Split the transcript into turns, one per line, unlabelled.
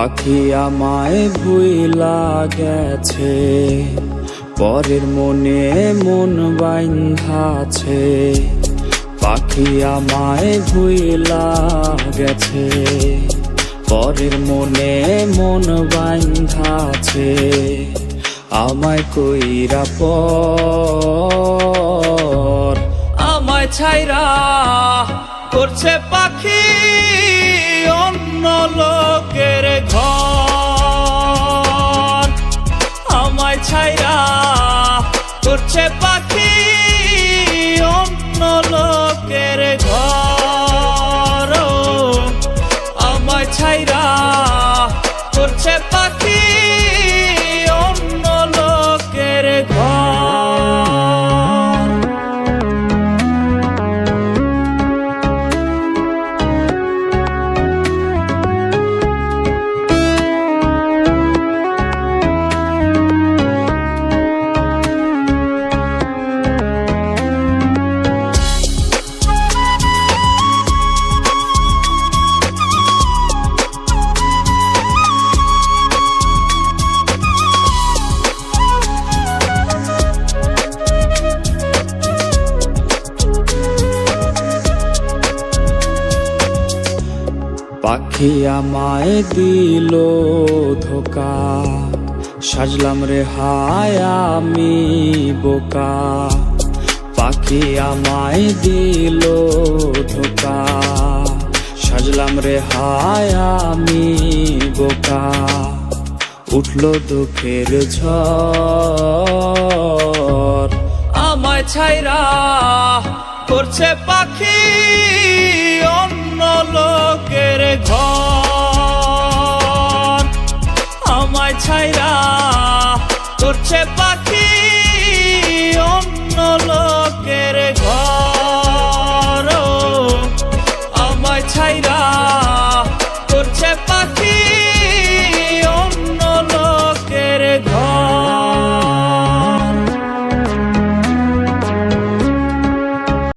পাখি আমায় ভুইলা গেছে, পরের মনে মন বাইন্ধাছে। পাখি আমায় ভুইলা গেছে, পরের মনে মন বাইন্ধাছে। আমায় কইরা পর আমায় ছাইরা করছে পাখি অন্য লোকের ঘর। আমায় ছাইরা করছে পাখি অন্য লোকের ঘর। আমায় ছাইরা করছে পাখি অন্য লোকের ঘর। পাখি আমায় দিল ধোকা, সাজলাম রে হায় আমি বোকা। পাখি আমায় দিল ধোকা, সাজলাম রে হায় আমি বোকা। উঠল দুঃখের ঝড়, আমায় ছাইরা করছে পাখি অন্য লোকের ঘর। আমায় ছাইরা করছে পাখি অন্য লোকের ঘর।